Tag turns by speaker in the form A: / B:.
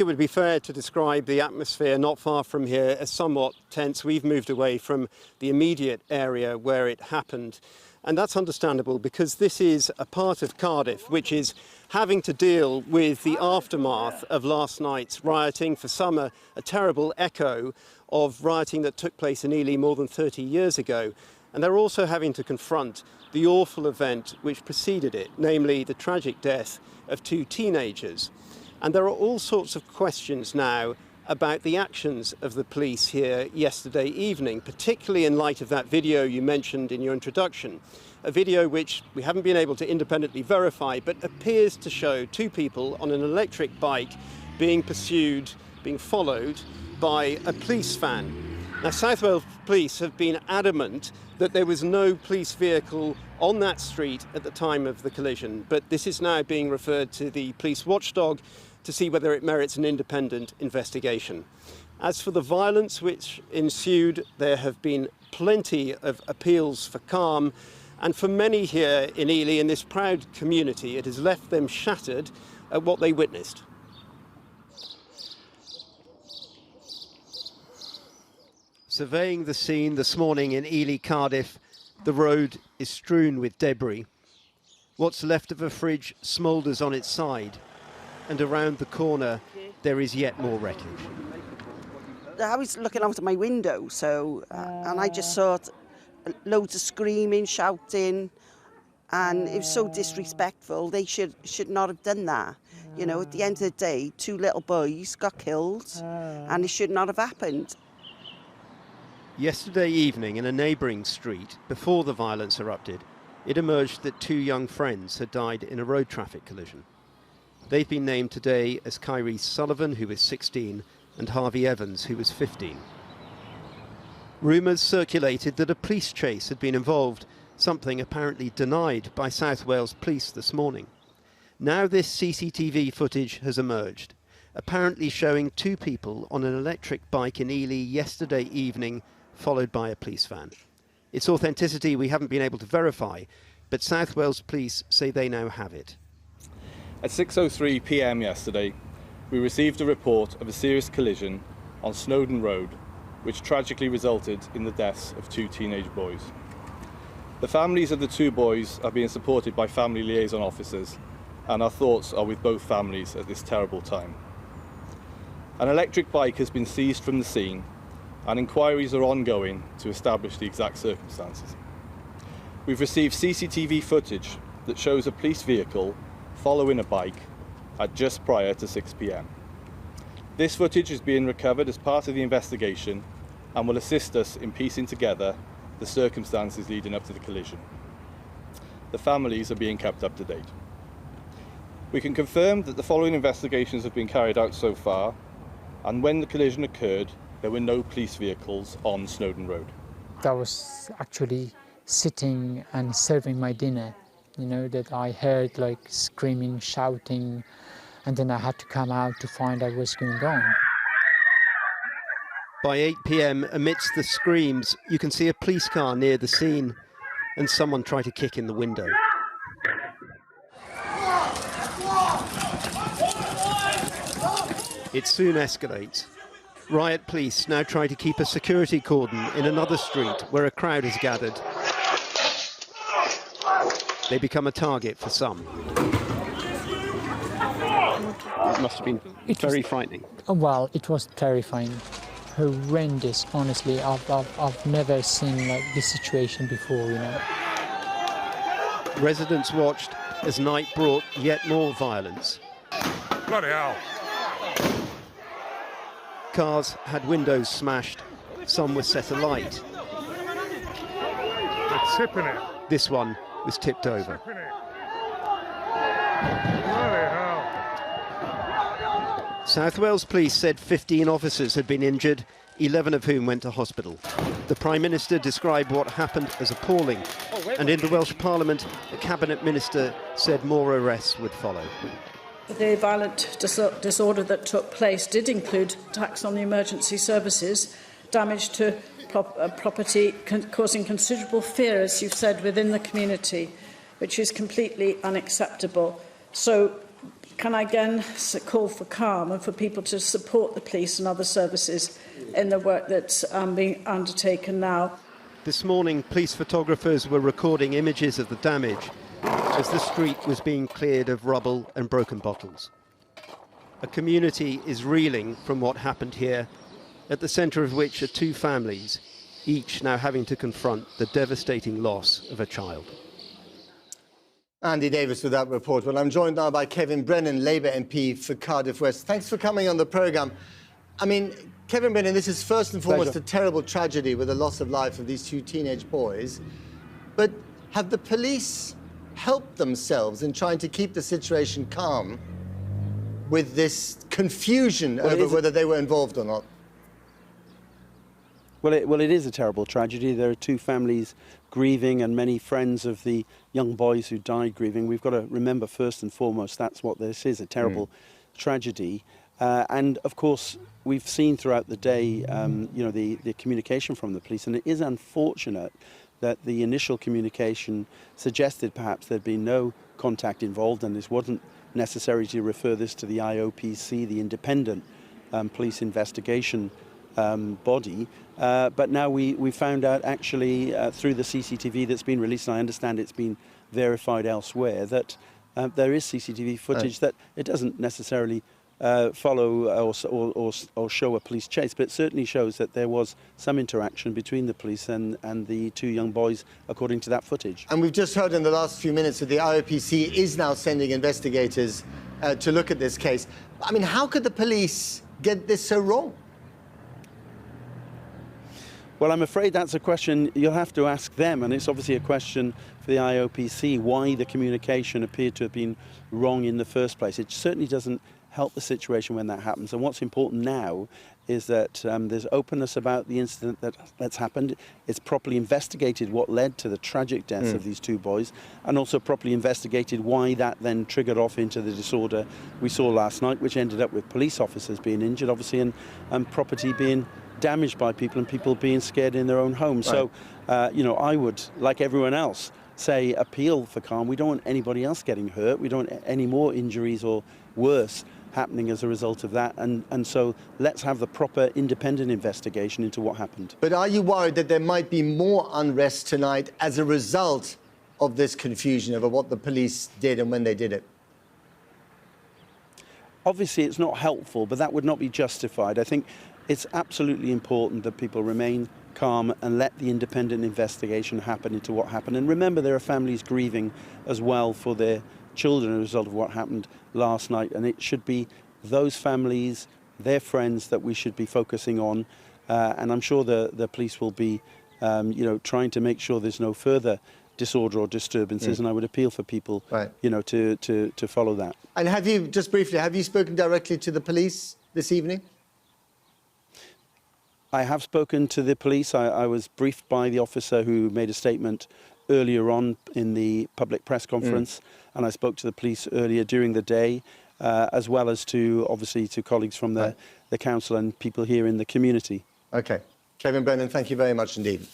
A: It would be fair to describe the atmosphere not far from here as somewhat tense. We've moved away from the immediate area where it happened. And that's understandable because this is a part of Cardiff which is having to deal with the aftermath of last night's rioting. For some, a terrible echo of rioting that took place in Ely more than 30 years ago. And they're also having to confront the awful event which preceded it, namely the tragic death of 2 teenagers. And there are all sorts of questions now about the actions of the police here yesterday evening, particularly in light of that video you mentioned in your introduction, a video which we haven't been able to independently verify, but appears to show 2 people on an electric bike being pursued, being followed by a police van. Now, South Wales Police have been adamant that there was no police vehicle on that street at the time of the collision, but this is now being referred to the police watchdog to see whether it merits an independent investigation. As for the violence which ensued, there have been plenty of appeals for calm, and for many here in Ely, in this proud community, it has left them shattered at what they witnessed. Surveying the scene this morning in Ely, Cardiff, the road is strewn with debris. What's left of a fridge smoulders on its side, and around the corner there is yet more wreckage.
B: I was looking out of my window, and I just saw loads of screaming, shouting, and it was so disrespectful. They should not have done that. You know, at the end of the day, 2 little boys got killed, and it should not have happened.
A: Yesterday evening in a neighbouring street, before the violence erupted, it emerged that 2 young friends had died in a road traffic collision. They've been named today as Kyrie Sullivan, who was 16, and Harvey Evans, who was 15. Rumours circulated that a police chase had been involved, something apparently denied by South Wales Police this morning. Now this CCTV footage has emerged, apparently showing 2 people on an electric bike in Ely yesterday evening, followed by a police van. Its authenticity we haven't been able to verify, but South Wales Police say they now have it.
C: At 6:03 p.m. yesterday, we received a report of a serious collision on Snowdon Road, which tragically resulted in the deaths of 2 teenage boys. The families of the 2 boys are being supported by family liaison officers, and our thoughts are with both families at this terrible time. An electric bike has been seized from the scene, and inquiries are ongoing to establish the exact circumstances. We've received CCTV footage that shows a police vehicle following a bike at just prior to 6 p.m. This footage is being recovered as part of the investigation and will assist us in piecing together the circumstances leading up to the collision. The families are being kept up to date. We can confirm that the following investigations have been carried out so far, and when the collision occurred, there were no police vehicles on Snowdon Road.
D: I was actually sitting and serving my dinner, you know, that I heard like screaming, shouting, and then I had to come out to find out what's going on.
A: By 8 p.m, amidst the screams, you can see a police car near the scene and someone try to kick in the window. It soon escalates. Riot police now try to keep a security cordon in another street where a crowd has gathered. They become a target for some. It must have been very frightening.
D: Well, it was terrifying, horrendous. Honestly, I've never seen like this situation before, you know.
A: Residents watched as night brought yet more violence.
E: Bloody hell.
A: Cars had windows smashed, some were set alight.
E: They're tipping it.
A: This one was tipped over.
E: Tipping it. Bloody hell.
A: South Wales Police said 15 officers had been injured, 11 of whom went to hospital. The Prime Minister described what happened as appalling, and in the Welsh Parliament, a Cabinet Minister said more arrests would follow.
F: The violent disorder that took place did include attacks on the emergency services, damage to property, causing considerable fear, as you've said, within the community, which is completely unacceptable. So can I again call for calm and for people to support the police and other services in the work that's being undertaken now.
A: This morning, police photographers were recording images of the damage as the street was being cleared of rubble and broken bottles. A community is reeling from what happened here, at the centre of which are two families, each now having to confront the devastating loss of a child.
G: Andy Davis with that report. Well, I'm joined now by Kevin Brennan, Labour MP for Cardiff West. Thanks for coming on the programme. I mean, Kevin Brennan, this is first and foremost a terrible tragedy with the loss of life of these two teenage boys. But have the police helped themselves in trying to keep the situation calm with this confusion over whether they were involved or not?
H: Well, it is a terrible tragedy. There are two families grieving and many friends of the young boys who died grieving. We've got to remember first and foremost that's what this is, a terrible tragedy. And of course, we've seen throughout the day, you know, the communication from the police, and it is unfortunate that the initial communication suggested perhaps there'd been no contact involved, and this wasn't necessary to refer this to the IOPC, the independent police investigation body. But now we found out actually through the CCTV that's been released, and I understand it's been verified elsewhere, that there is CCTV footage that it doesn't necessarily follow or show a police chase, but it certainly shows that there was some interaction between the police and the two young boys, according to that footage. And
G: we've just heard in the last few minutes that the IOPC is now sending investigators to look at this case. I mean, how could the police get this so wrong?
H: Well, I'm afraid that's a question you'll have to ask them, and it's obviously a question for the IOPC, why the communication appeared to have been wrong in the first place. It certainly doesn't help the situation when that happens. And what's important now is that there's openness about the incident that's happened. It's properly investigated what led to the tragic deaths of these two boys, and also properly investigated why that then triggered off into the disorder we saw last night, which ended up with police officers being injured, obviously, and property being damaged by people and people being scared in their own homes. Right. So, you know, I would, like everyone else, say appeal for calm. We don't want anybody else getting hurt. We don't want any more injuries or worse happening as a result of that. And so let's have the proper independent investigation into what happened.
G: But are you worried that there might be more unrest tonight as a result of this confusion over what the police did and when they did it?
H: Obviously, it's not helpful, but that would not be justified. I think it's absolutely important that people remain calm and let the independent investigation happen into what happened. And remember, there are families grieving as well for their children as a result of what happened last night. And it should be those families, their friends, that we should be focusing on. And I'm sure the police will be, you know, trying to make sure there's no further disorder or disturbances. And I would appeal for people, you know, to follow that.
G: And have you, just briefly, have you spoken directly to the police this evening?
H: I have spoken to the police. I was briefed by the officer who made a statement earlier on in the public press conference, and I spoke to the police earlier during the day, as well as to, obviously, to colleagues from the council and people here in the community.
G: OK. Kevin Brennan, thank you very much indeed.